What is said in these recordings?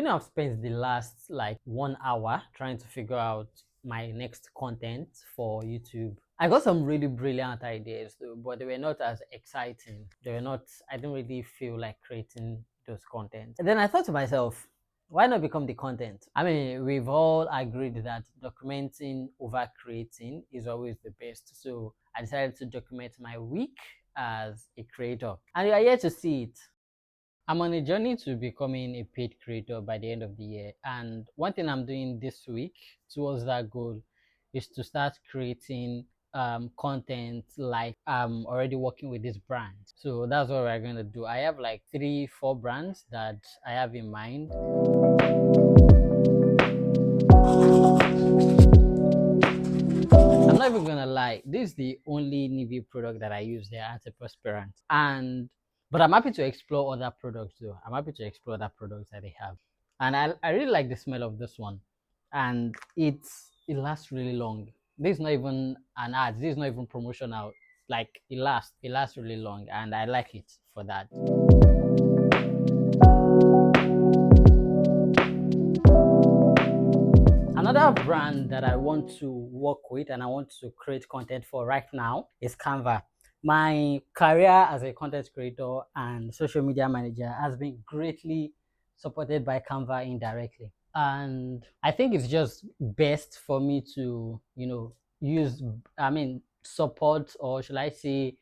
I've spent the last like 1 hour trying to figure out my next content for YouTube. I got some really brilliant ideas though, but they were not as exciting. They were not, I didn't really feel like creating those content. And then I thought to myself, why not become the content? I mean, we've all agreed that documenting over creating is always the best. So I decided to document my week as a creator. And you are here to see it. I'm on a journey to becoming a paid creator by the end of the year. And one thing I'm doing this week towards that goal is to start creating content like I'm already working with this brand. So that's what we're going to do. I have like 3, 4 brands that I have in mind. I'm not even gonna lie, this is the only Nivea product that I use. They're antiperspirant. But I'm happy to explore other products though. I'm happy to explore other products that they have. And I really like the smell of this one. And it lasts really long. This is not even an ad, this is not even promotional. Like it lasts really long, and I like it for that. Another brand that I want to work with and I want to create content for right now is Canva. My career as a content creator and social media manager has been greatly supported by Canva indirectly. And I think it's just best for me to, use, support, or should I say,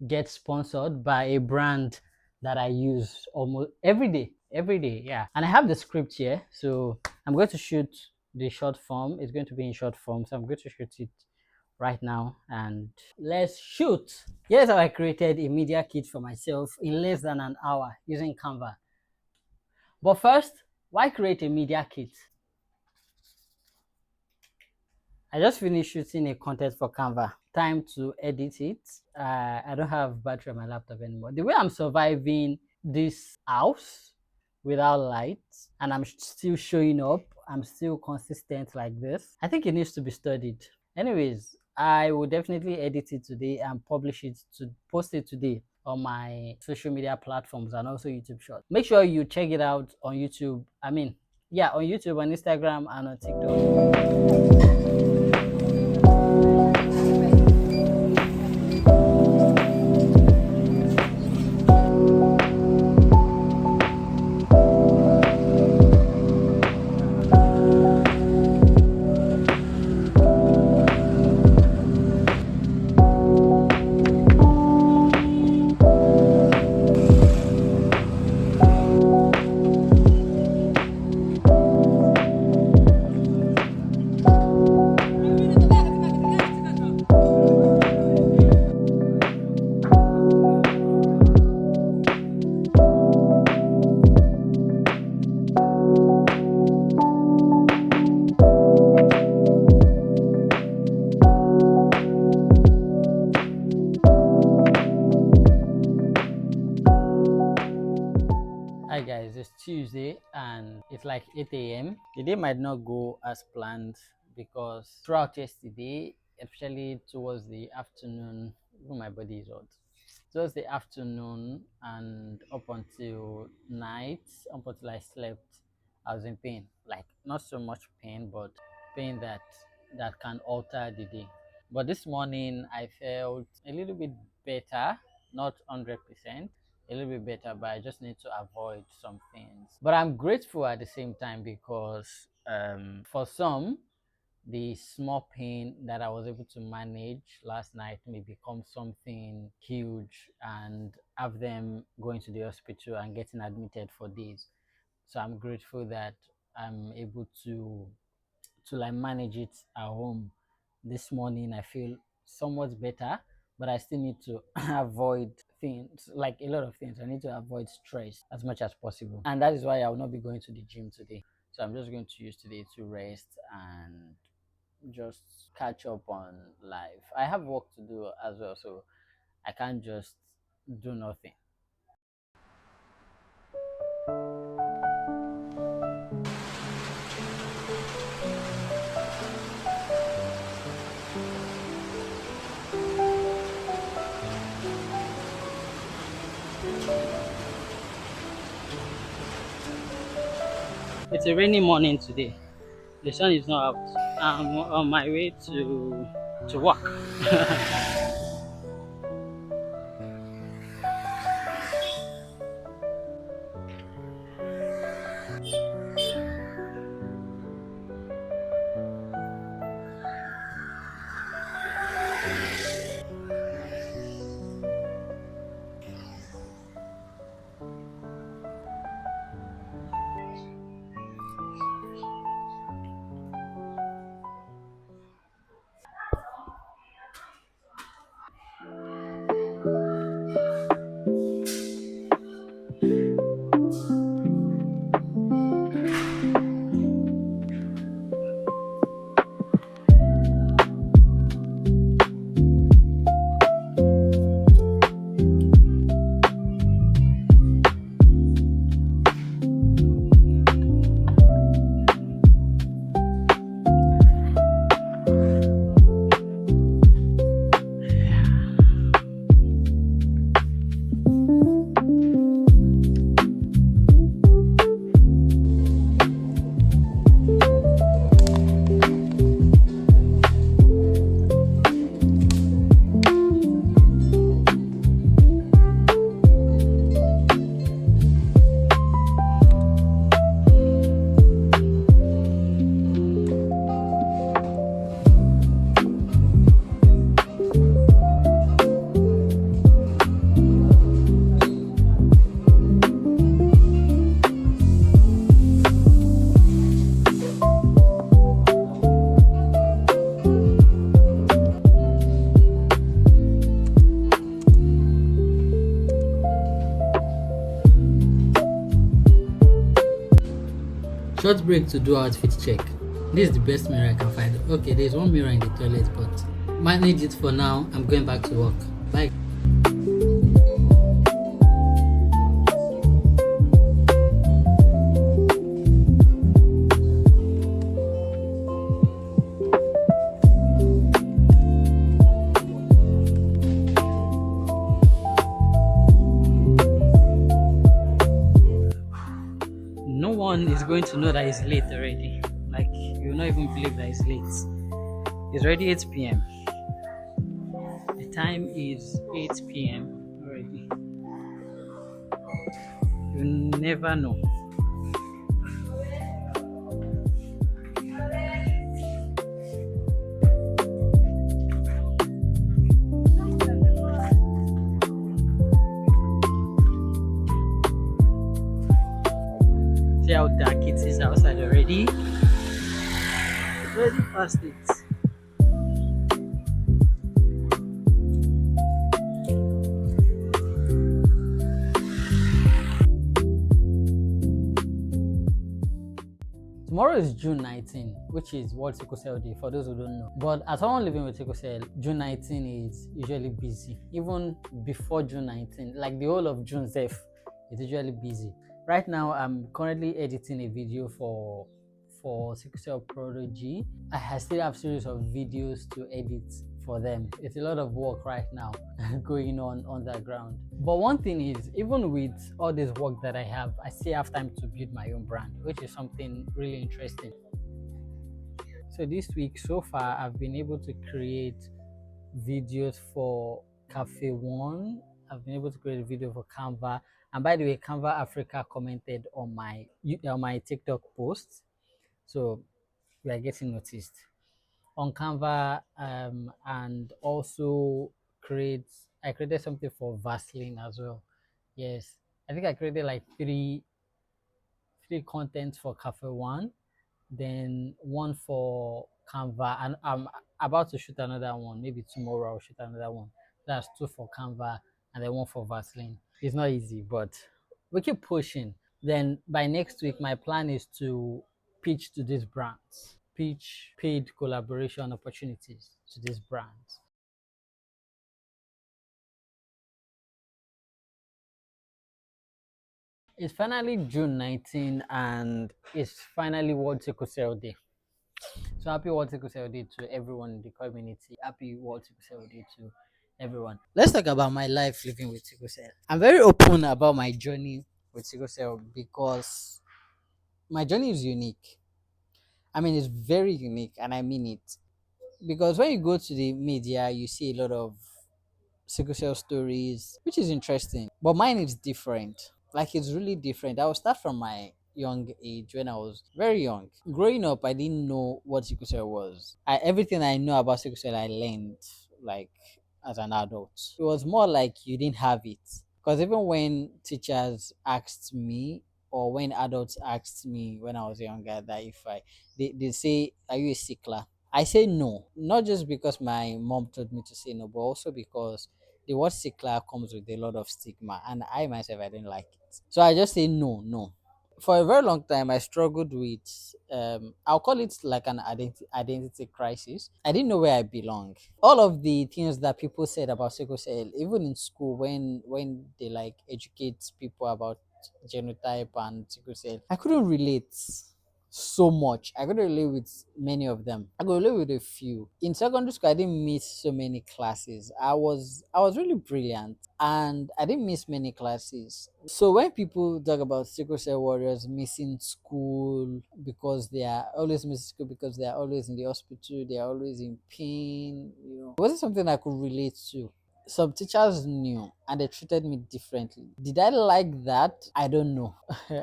get sponsored by a brand that I use almost every day. Every day, yeah. And I have the script here, so I'm going to shoot the short form. It's going to be in short form, so I'm going to shoot it right now, and let's shoot. Here's how I created a media kit for myself in less than an hour using Canva. But first, why create a media kit? I just finished shooting a content for Canva. Time to edit it. I don't have battery on my laptop anymore. The way I'm surviving this house without lights, and I'm still showing up, I'm still consistent like this, I think it needs to be studied. Anyways, I will definitely edit it today and publish it, to post it today on my social media platforms and also YouTube Short. Make sure you check it out on YouTube. On YouTube, on Instagram, and on TikTok. Hi guys, it's Tuesday and it's like 8 a.m. The day might not go as planned because throughout yesterday, especially towards the afternoon, my body is hot. Towards the afternoon and up until night, up until I slept, I was in pain. Like not so much pain, but pain that can alter the day. But this morning I felt a little bit better, not 100%, a little bit better, but I just need to avoid some things. But I'm grateful at the same time because for some, the small pain that I was able to manage last night may become something huge and have them going to the hospital and getting admitted for days. So I'm grateful that I'm able to like manage it at home. This morning I feel somewhat better, but I still need to avoid things, like a lot of things. I need to avoid stress as much as possible, and that is why I will not be going to the gym today. So I'm just going to use today to rest and just catch up on life. I have work to do as well, so I can't just do nothing. It's a rainy morning today. The sun is not out. I'm on my way to work. Short break to do outfit check. This is the best mirror I can find. Okay, there's one mirror in the toilet, but manage it for now. I'm going back to work. Bye. No one is going to know that it's late already. Like, you will not even believe that it's late. It's already 8 p.m. The time is 8 p.m. already. You never know. See how dark it is outside already. It's already past it. Tomorrow is June 19, which is World Sickle Cell Day, for those who don't know. But as someone living with sickle cell, June 19 is usually busy. Even before June 19, like the whole of June Zef, is usually busy. Right now, I'm currently editing a video for sickle cell prodigy. I still have series of videos to edit for them. It's a lot of work right now going on underground. But one thing is, even with all this work that I have, I still have time to build my own brand, which is something really interesting. So this week so far, I've been able to create videos for Cafe One. I've been able to create a video for Canva. And by the way, Canva Africa commented on my TikTok post. So we are getting noticed on Canva, and also create. I created something for Vaseline as well. Yes, I think I created like three contents for Cafe One, then one for Canva, and I'm about to shoot another one. Maybe tomorrow I'll shoot another one. That's two for Canva and then one for Vaseline. It's not easy, but we keep pushing. Then by next week, my plan is to pitch to these brands, pitch paid collaboration opportunities to these brands. It's finally June 19 and it's finally World Sickle Cell Day. So happy World Sickle Cell Day to everyone in the community. Happy World Sickle Cell Day to everyone. Let's talk about my life living with sickle cell. I'm very open about my journey with sickle cell because My journey is unique. I mean, it's very unique, and I mean it. Because when you go to the media, you see a lot of sickle cell stories, which is interesting. But mine is different. Like it's really different. I will start from my young age when I was very young. Growing up, I didn't know what sickle cell was. Everything I know about sickle cell, I learned like as an adult. It was more like you didn't have it. Because even when teachers asked me, or when adults asked me when I was younger, that if they say, "Are you a sickler?" I say no, not just because my mom told me to say no, but also because the word sickler comes with a lot of stigma, and I myself I didn't like it. So I just say no, no. For a very long time, I struggled with I'll call it like an identity crisis. I didn't know where I belong. All of the things that people said about sickle cell, even in school, when they like educate people about genotype and sickle cell, I couldn't relate so much. I couldn't relate with many of them. I could relate with a few. In secondary school, I didn't miss so many classes. I was really brilliant, and I didn't miss many classes. So when people talk about sickle cell warriors missing school because they are always missing school because they are always in the hospital, they are always in pain, it wasn't something I could relate to. Some teachers knew and they treated me differently. Did I like that? I don't know.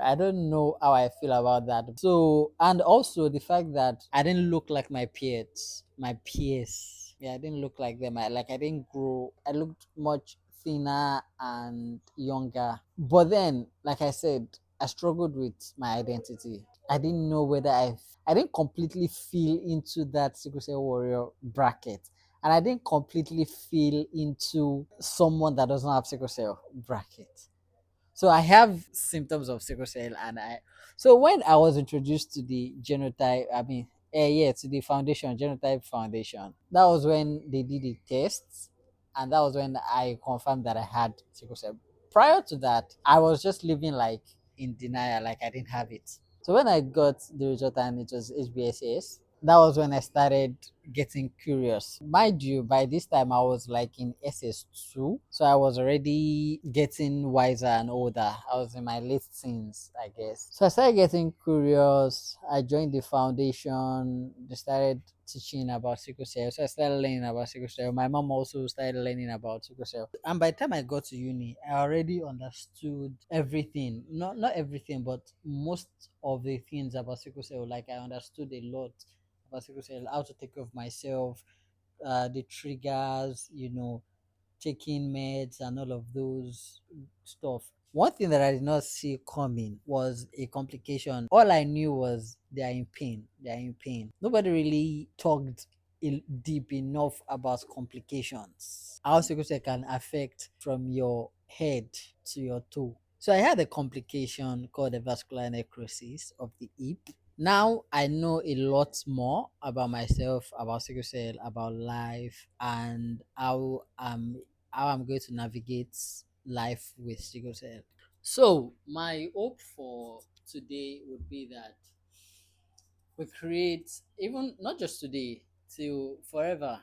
I don't know how I feel about that. So, and also the fact that I didn't look like my peers. My peers. Yeah, I didn't look like them. I didn't grow. I looked much thinner and younger. But then, like I said, I struggled with my identity. I didn't know whether I didn't completely feel into that sickle cell warrior bracket, and I didn't completely feel into someone that doesn't have sickle cell bracket. So I have symptoms of sickle cell, and so when I was introduced to the genotype, I mean, yeah, to the foundation, genotype foundation, that was when they did the tests, and that was when I confirmed that I had sickle cell. Prior to that, I was just living like in denial, like I didn't have it. So when I got the result and it was HBSS, that was when I started getting curious. Mind you, by this time I was like in SS2, so I was already getting wiser and older. I was in my late teens, I guess. So I started getting curious. I joined the foundation. They started teaching about sickle cell. So I started learning about sickle cell. My mom also started learning about sickle cell. And by the time I got to uni, I already understood everything. Not everything, but most of the things about sickle cell. Like I understood a lot about sickle cell, how to take care of myself, the triggers, taking meds and all of those stuff. One thing that I did not see coming was a complication. All I knew was they are in pain. They are in pain. Nobody really talked deep enough about complications. How sickle cell can affect from your head to your toe. So I had a complication called a vascular necrosis of the hip. Now I know a lot more about myself, about sickle cell, about life, and how I'm going to navigate life with sickle cell. So my hope for today would be that we create, even not just today, till forever.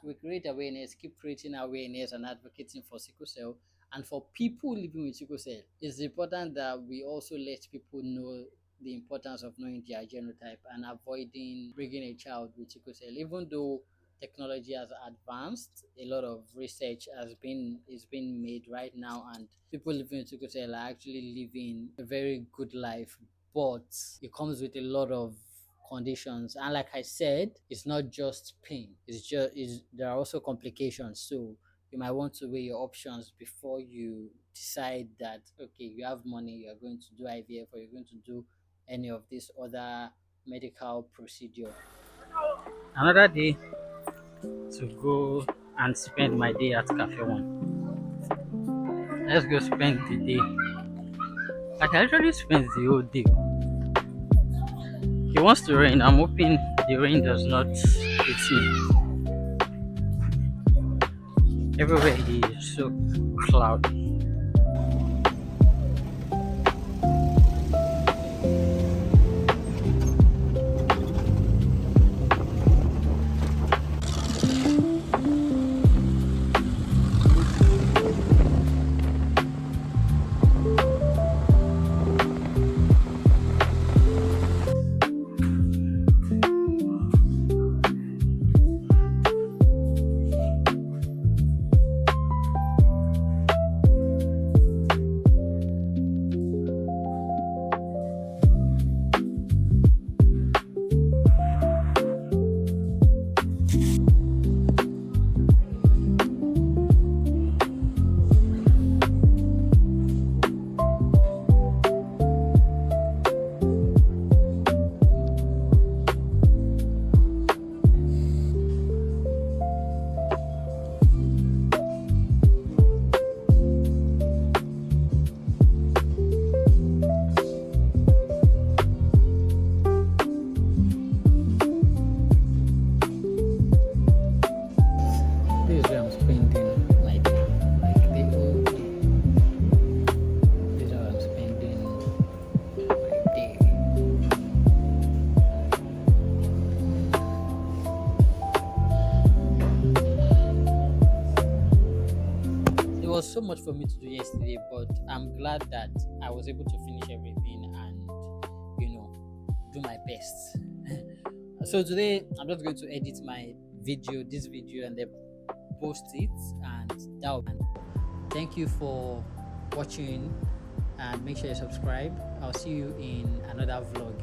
We create awareness, keep creating awareness and advocating for sickle cell, and for people living with sickle cell. It's important that we also let people know the importance of knowing their genotype and avoiding bringing a child with sickle cell. Even though technology has advanced, a lot of research is being made right now, and people living with sickle cell are actually living a very good life, but it comes with a lot of conditions. And like I said, it's not just pain, there are also complications. So you might want to weigh your options before you decide that okay, you have money, you're going to do IVF, or you're going to do any of this other medical procedure. Another day to go and spend my day at Cafe One. Let's go spend the day. Like I actually spend the whole day. It wants to rain. I'm hoping the rain does not hit me. Everywhere is so cloudy. was so much for me to do yesterday, but I'm glad that I was able to finish everything and do my best. So today I'm just going to edit this video, and then post it, and thank you for watching, and make sure you subscribe. I'll see you in another vlog.